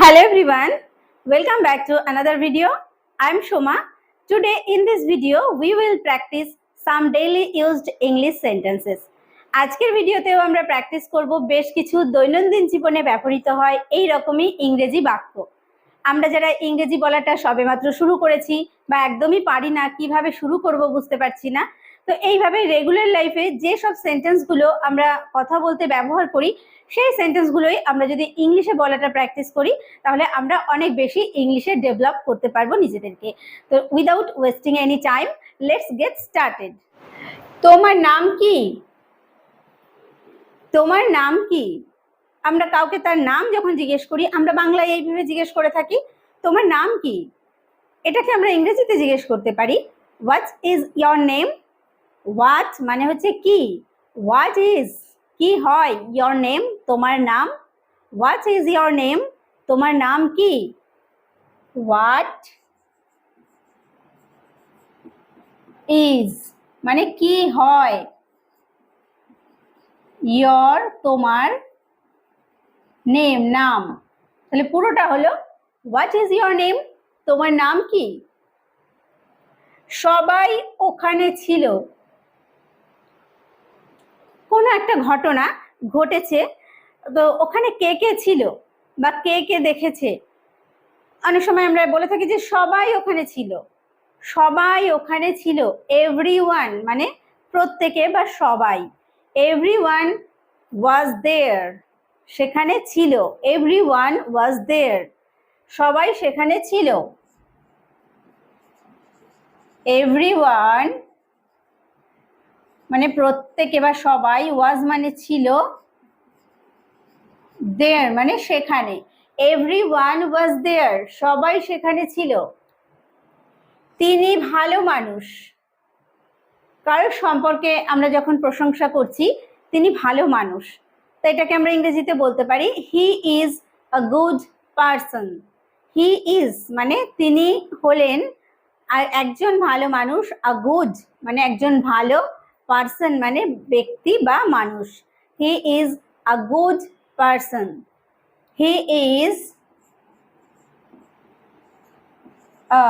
Hello everyone, welcome back to another video. I am Shoma. Today in this video we will practice some daily used English sentences. আজকের ভিডিওতেও আমরা practice করব বেশ কিছু দৈনন্দিন জীবনে ব্যবহৃত হয় এই রকমই ইংরেজি বাক্য। আমরা যারা ইংরেজি বলাটা সবেমাত্র শুরু করেছি বা একদমই পারি না, কিভাবে শুরু করব বুঝতে পারছি না, তো এইভাবে রেগুলার লাইফে যে সব সেন্টেন্সগুলো আমরা কথা বলতে ব্যবহার করি সেই সেন্টেন্সগুলোই আমরা যদি ইংলিশে বলাটা প্র্যাকটিস করি তাহলে আমরা অনেক বেশি ইংলিশে ডেভেলপ করতে পারবো নিজেদেরকে। তো without wasting any time, let's get started. তোমার নাম কি? তোমার নাম কি? আমরা কাউকে তার নাম যখন জিজ্ঞেস করি আমরা বাংলায় এইভাবে জিজ্ঞেস করে থাকি, তোমার নাম কি? এটাকে আমরা ইংরেজিতে জিজ্ঞেস করতে পারি, what is your name? What মানে হচ্ছে কি, হোয়াট ইজ কি হয়, ইয়োর নেম তোমার নাম, হোয়াট ইজ ইয়োর নেম তোমার নাম কি? হোয়াট ইজ মানে কি হয়, ইয়োর তোমার, নেম নাম, তাহলে পুরোটা হলো হোয়াট ইজ ইয়োর নেম তোমার নাম কি? সবাই ওখানে ছিল। কোনো একটা ঘটনা ঘটেছে, তো ওখানে কে কে ছিল বা কে কে দেখেছে। অনেক সময় আমরা বলে থাকি যে সবাই ওখানে ছিল, সবাই ওখানে ছিল। এভরিওয়ান মানে প্রত্যেকে বা সবাই, এভরিওয়ান ওয়াজ দেয়ার সেখানে ছিল, এভরিওয়ান ওয়াজ দেয়ার সবাই সেখানে ছিল। এভরিওয়ান মানে প্রত্যেকে বা সবাই, ওয়াজ মানে ছিল, দেয়ার মানে সেখানে, এভরিওয়ান ওয়াজ দেয়ার সবাই সেখানে ছিল। তিনি ভালো মানুষ, কারোর সম্পর্কে আমরা যখন প্রশংসা করছি তিনি ভালো মানুষ, তো এটাকে আমরা ইংরেজিতে বলতে পারি he is a good person. He is মানে তিনি হলেন, আর একজন ভালো মানুষ, আ গুড মানে একজন ভালো, পারসন মানে ব্যক্তি বা মানুষ। He is a good person. He is a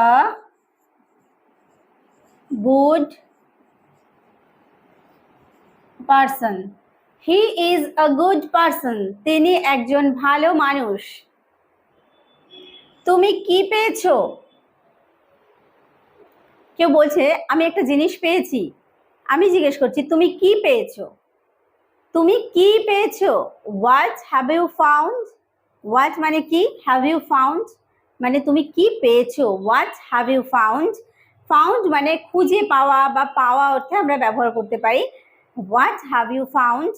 good person. He is a good person তিনি একজন ভালো মানুষ। তুমি কি পেয়েছো? কেউ বলছে আমি একটা জিনিস পেয়েছি, আমি জিজ্ঞেস করছি তুমি কি পেয়েছো? তুমি কি পেয়েছো? What have you found? What মানে কি, হ্যাভ ইউ ফাউন্ড মানে তুমি কি পেয়েছো। What have you found, found মানে খুঁজে পাওয়া বা পাওয়া অর্থে আমরা ব্যবহার করতে পারি। হোয়াট হ্যাভ ইউ ফাউন্ড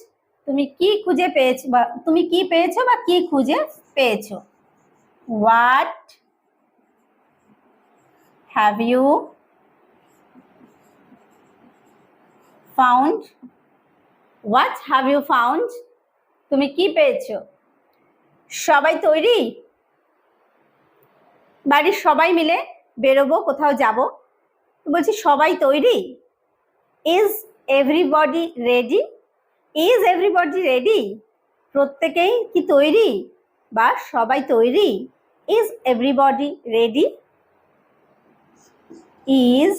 তুমি কি খুঁজে পেয়েছো বা তুমি কি পেয়েছো বা কি খুঁজে পেয়েছো। What have you found, what have you found তুমি কি পেয়েছো। সবাই তৈরি? বাড়ির সবাই মিলে বেরোবো, কোথাও যাব, বলছি সবাই তৈরি। Is everybody ready? Is everybody ready প্রত্যেকেই কি তৈরি বা সবাই তৈরি। Is everybody ready? Is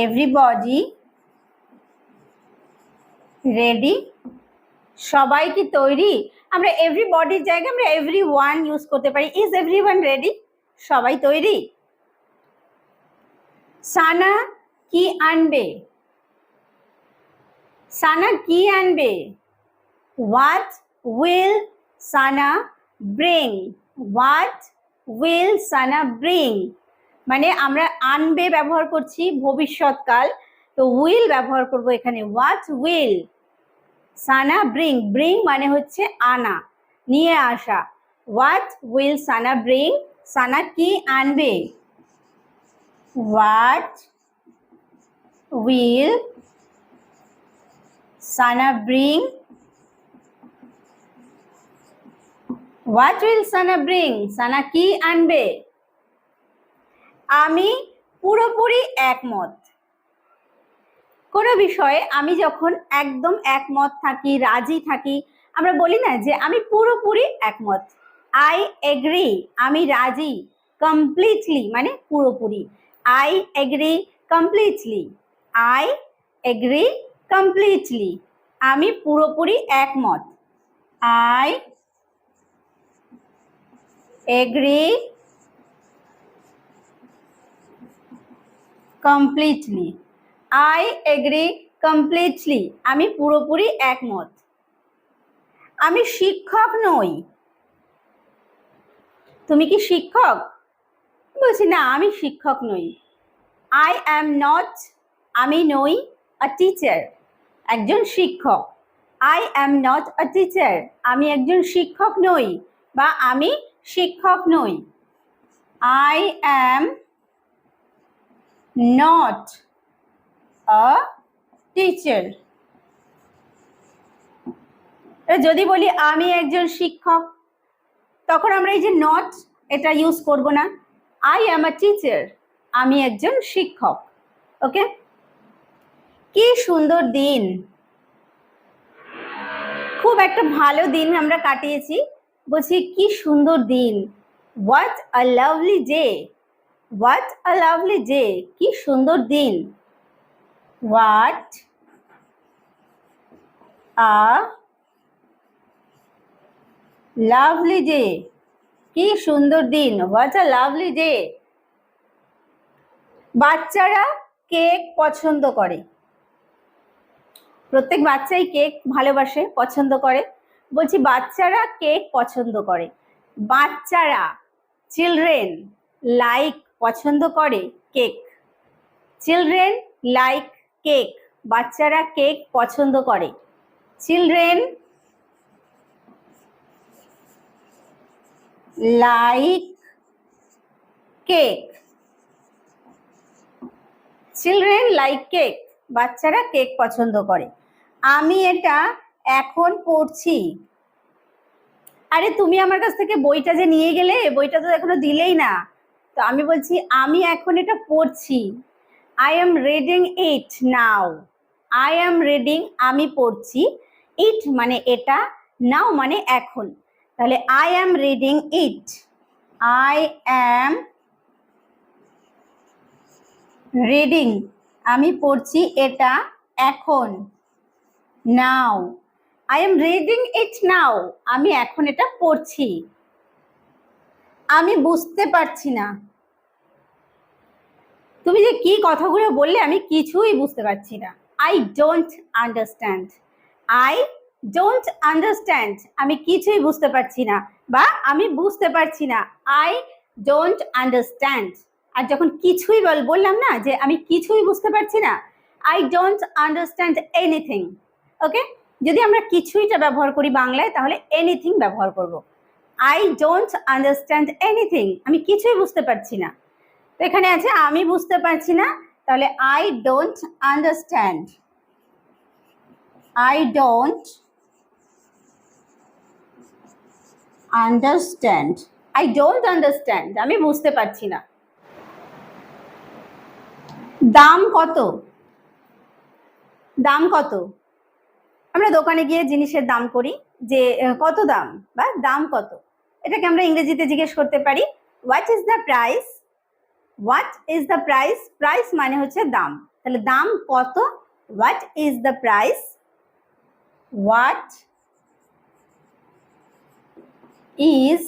everybody ready সবাই কি তৈরি? আমরা এভরিবডির জায়গায় আমরা এভরিওয়ান ইউজ করতে পারি। ইজ এভরিওয়ান রেডি সবাই তৈরি। সানা কি আনবে? সানা কি আনবে? What will Sana bring? What will Sana bring মানে আমরা আনবে ব্যবহার করছি ভবিষ্যৎকাল, তো উইল ব্যবহার করব এখানে। What will Sana bring, bring মানে হচ্ছে আনা, নিয়ে আসা। What will Sana bring Sana কি আনবে। What will Sana bring, what will Sana bring Sana কি আনবে। আমি পুরোপুরি একমত। কোনো বিষয়ে আমি যখন একদম একমত থাকি, রাজি থাকি, আমরা বলি না যে আমি পুরোপুরি একমত। আই এগ্রি, আমি রাজি। কমপ্লিটলি মানে পুরোপুরি। I agree completely. I agree completely, আমি পুরোপুরি একমত। I agree completely. I agree completely, আমি পুরোপুরি একমত। আমি শিক্ষক নই। তুমি কি শিক্ষক? বলছি না, আমি শিক্ষক নই। আই অ্যাম নট, আমি নই, আ টিচার, একজন শিক্ষক। I am not a teacher, আমি একজন শিক্ষক নই বা আমি শিক্ষক নই। I am not a teacher. যদি বলি আমি একজন শিক্ষক, তখন আমরা এই যে নট এটা ইউজ করব না। আই অ্যাম আ টিচার, আমি একজন শিক্ষক। ওকে, কি সুন্দর দিন, খুব একটা ভালো দিন আমরা কাটিয়েছি। বলছি কি সুন্দর দিন। What a lovely day, what a lovely day, কি সুন্দর দিন। হোয়াট আ লাভলি ডে, কি সুন্দর দিন। What a lovely day. বাচ্চারা কেক পছন্দ করে। প্রত্যেক বাচ্চাই কেক ভালোবাসে, পছন্দ করে। বলছি বাচ্চারা কেক পছন্দ করে। বাচ্চারা, চিলড্রেন, লাইক পছন্দ করে কেক। চিলড্রেন লাইক কেক, বাচ্চারা কেক পছন্দ করে। Children like cake, children like cake, বাচ্চারা কেক পছন্দ করে। আমি এটা এখন পড়ছি। আরে তুমি আমার কাছ থেকে বইটা যে নিয়ে গেলে, বইটা তো এখনো দিলেই না। তো আমি বলছি আমি এখন এটা পড়ছি। I am reading it now. I am reading, আমি পড়ছি। ইট মানে এটা, নাও মানে এখন। তাহলে I am reading it. I am reading, আমি পড়ছি এটা এখন। নাও, আই এম রিডিং ইট নাও, আমি এখন এটা পড়ছি। আমি বুঝতে পারছি না। তুমি যে কি কথাগুলো বললে আমি কিছুই বুঝতে পারছি না। I don't understand. I don't understand, আমি কিছুই বুঝতে পারছি না বা আমি বুঝতে পারছি না। I don't understand. আর যখন কিছুই বললাম না যে আমি কিছুই বুঝতে পারছি না, আই ডোন্ট আন্ডারস্ট্যান্ড এনিথিং। ওকে, যদি আমরা কিছুইটা ব্যবহার করি বাংলায়, তাহলে এনিথিং ব্যবহার করব। আই ডোন্ট আন্ডারস্ট্যান্ড এনিথিং, আমি কিছুই বুঝতে পারছি না। তো এখানে আছে আমি বুঝতে পারছি না, তাহলে I don't understand. I don't understand, I don't understand, আমি বুঝতে পারছি না। দাম কত? দাম কত? আমরা দোকানে গিয়ে জিনিসের দাম করি যে কত দাম বা দাম কত, এটাকে আমরা ইংরেজিতে জিজ্ঞেস করতে পারি what is the price. What is the price, price মানে হচ্ছে দাম। তাহলে দাম কত? What is the price. What is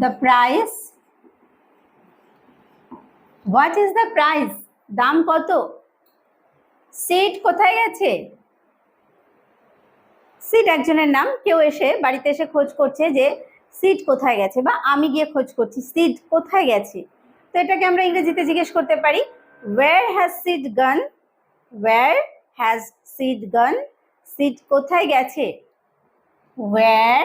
the price. What is the price, দাম কত। সিট কোথায় গেছে? সিট একজনের নাম, কেউ এসে বাড়িতে এসে খোঁজ করছে যে সিট কোথায় গেছে, বা আমি গিয়ে খোঁজ করছি সিট কোথায় গেছে। তো এটাকে আমরা ইংরেজিতে জিজ্ঞেস করতে পারি where has sit gone. Where has sit gone, sit কোথায় গেছে। ওয়্যার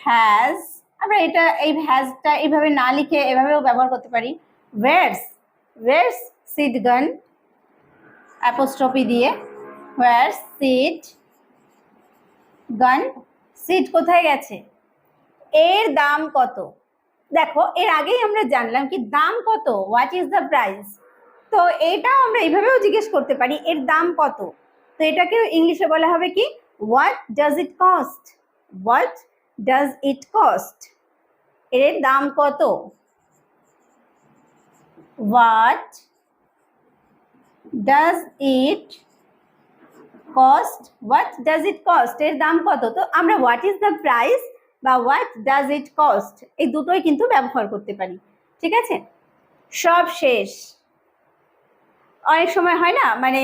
হ্যাজ, আমরা এটা এই হ্যাজটা এইভাবে না লিখে এভাবেও ব্যবহার করতে পারি। ওয়্যারস, ওয়্যারস সিট গন, অ্যাপোস্ট্রফি দিয়ে। ওয়্যার সিট গন, সিট কোথায় গেছে। এর দাম কত? দেখো এর আগেই আমরা জানলাম কি দাম কত, হোয়াট ইজ দ্য প্রাইস। তো এটাও আমরা এইভাবেও জিজ্ঞেস করতে পারি, এর দাম কত। তো এটাকে ইংলিশে বলা হবে কি, what does it cost, what does it cost, এর দাম কত, what does it cost, what does it cost, এর দাম কত। তো আমরা হোয়াট ইজ দ্য প্রাইস বা হোয়াট ডাজ ইট কস্ট এই দুটোই কিন্তু ব্যবহার করতে পারি, ঠিক আছে। সব শেষ, অনেক সময় হয় না, মানে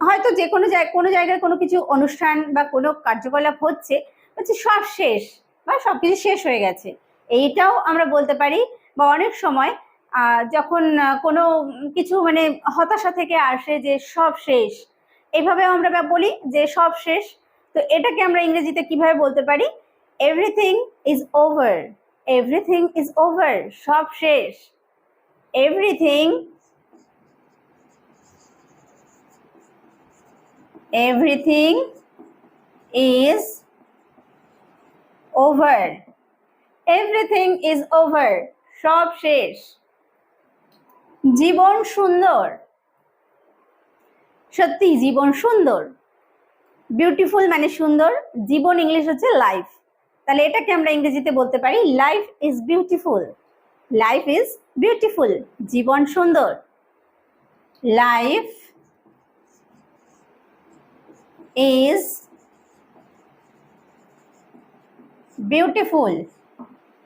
হয়তো যে কোনো জায়গায় কোনো কিছু অনুষ্ঠান বা কোনো কার্যকলাপ হচ্ছে, সব শেষ বা সবকিছু শেষ হয়ে গেছে, এইটাও আমরা বলতে পারি। বা অনেক সময় যখন কোনো কিছু মানে হতাশা থেকে আসে যে সব শেষ, এইভাবেও আমরা বলি যে সব শেষ। তো এটাকে আমরা ইংরেজিতে কিভাবে বলতে পারি, everything is over, everything is over, সব শেষ, everything everything is over, everything is over, সব শেষ। জীবন সুন্দর, সত্যি জীবন সুন্দর, বিউটিফুল মানে সুন্দর, জীবন ইংলিশ হচ্ছে লাইফ, তাহলে এটাকে আমরা ইংরেজিতে বলতে পারি life is beautiful, life is beautiful, জীবন সুন্দর, life is beautiful,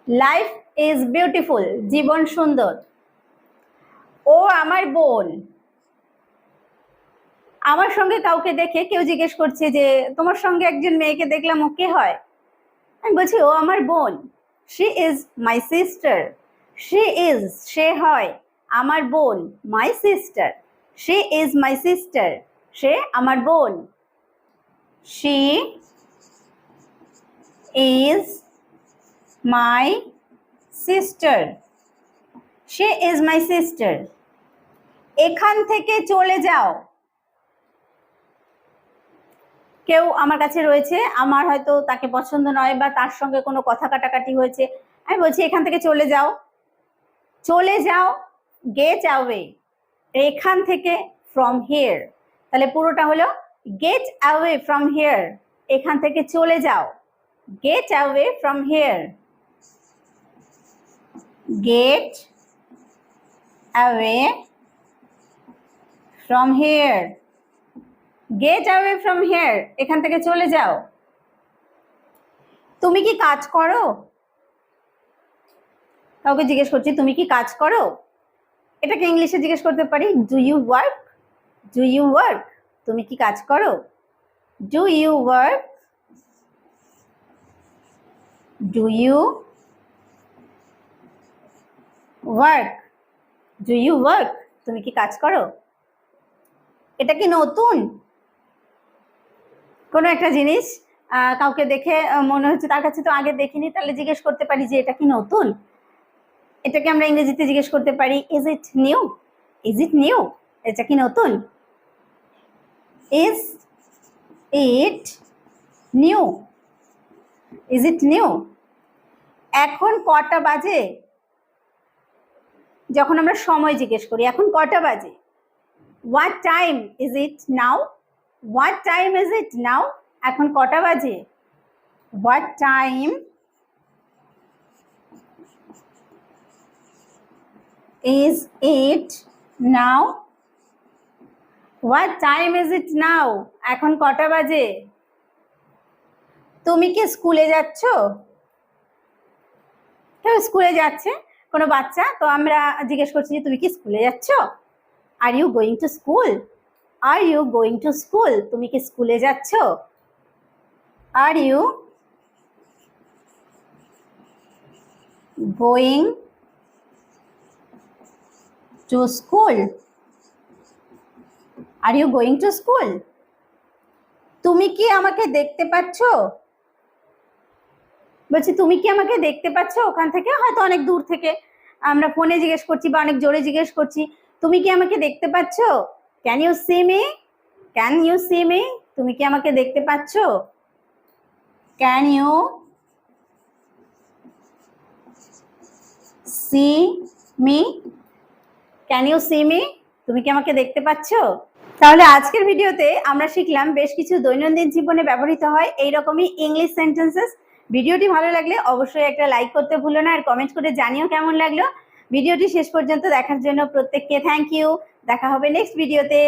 life is beautiful, জীবন সুন্দর। ও আমার বোন, আমার সঙ্গে কাউকে দেখে কেউ জিজ্ঞেস করছে যে তোমার সঙ্গে একজন মেয়েকে দেখলাম, ও কে হয়, আমি বলছি ও আমার বোন, she is my sister, she is সে হয়, আমার বোন my sister, she is my sister, সে আমার বোন, she is my sister, she is my sister। এখান থেকে চলে যাও, কেউ আমার কাছে রয়েছে, আমার হয়তো তাকে পছন্দ নয় বা তার সঙ্গে কোনো কথা কাটাকাটি হয়েছে, আমি বলছি এখান থেকে চলে যাও, চলে যাও, গেট অ্যাওয়ে, এখান থেকে ফ্রম হিয়ার, তাহলে পুরোটা হলো গেট অ্যাওয়ে ফ্রম হিয়ার, এখান থেকে চলে যাও, gate away from here, gate away from here, gate away from here, এখান থেকে চলে যাও। তুমি কি কাজ করো, কাউকে জিজ্ঞেস করছি তুমি কি কাজ করো, এটাকে ইংলিশে জিজ্ঞেস করতে পারি do you work, do you work, তুমি কি কাজ করো, do you work, do you work, do you work, তুমি কি কাজ করো। এটা কি নতুন, কোনো একটা জিনিস কাউকে দেখে মনে হচ্ছে তার কাছে তো আগে দেখিনি, তাহলে জিজ্ঞেস করতে পারি যে এটা কি নতুন, এটাকে আমরা ইংরেজিতে জিজ্ঞেস করতে পারি is it new, is it new, এটা কি নতুন, is it new, is it new. এখন কটা বাজে, যখন আমরা সময় জিজ্ঞেস করি এখন কটা বাজে, what time is it now, what time is it now, এখন কটা বাজে, what time is it now, what time is it now, এখন কটা বাজে। তুমি কি স্কুলে যাচ্ছ, কেউ স্কুলে যাচ্ছে, কোনো বাচ্চা, তো আমরা জিজ্ঞেস করছি যে তুমি কি স্কুলে যাচ্ছ, are you going to school, are you going to school, তুমি কি স্কুলে যাচ্ছ, are you going to school, are you going to school. তুমি কি আমাকে দেখতে পাচ্ছ, বলছি তুমি কি আমাকে দেখতে পাচ্ছ, ওখান থেকে হয়তো অনেক দূর থেকে আমরা ফোনে জিজ্ঞেস করছি বা অনেক জোরে জিজ্ঞেস করছি, তুমি কি আমাকে দেখতে পাচ্ছ, can you see me, can you see me, তুমি কি আমাকে দেখতে পাচ্ছ, can you see me, can you see me, তুমি কি আমাকে দেখতে পাচ্ছো? তাহলে আজকের ভিডিওতে আমরা শিখলাম বেশ কিছু দৈনন্দিন জীবনে ব্যবহৃত হয় এইরকমই ইংলিশ সেন্টেন্সেস। ভিডিওটি ভালো লাগলে অবশ্যই একটা লাইক করতে ভুলো না, আর কমেন্ট করে জানিও কেমন লাগলো। ভিডিওটি শেষ পর্যন্ত দেখার জন্য প্রত্যেককে থ্যাংক ইউ। দেখা হবে নেক্সট ভিডিওতে।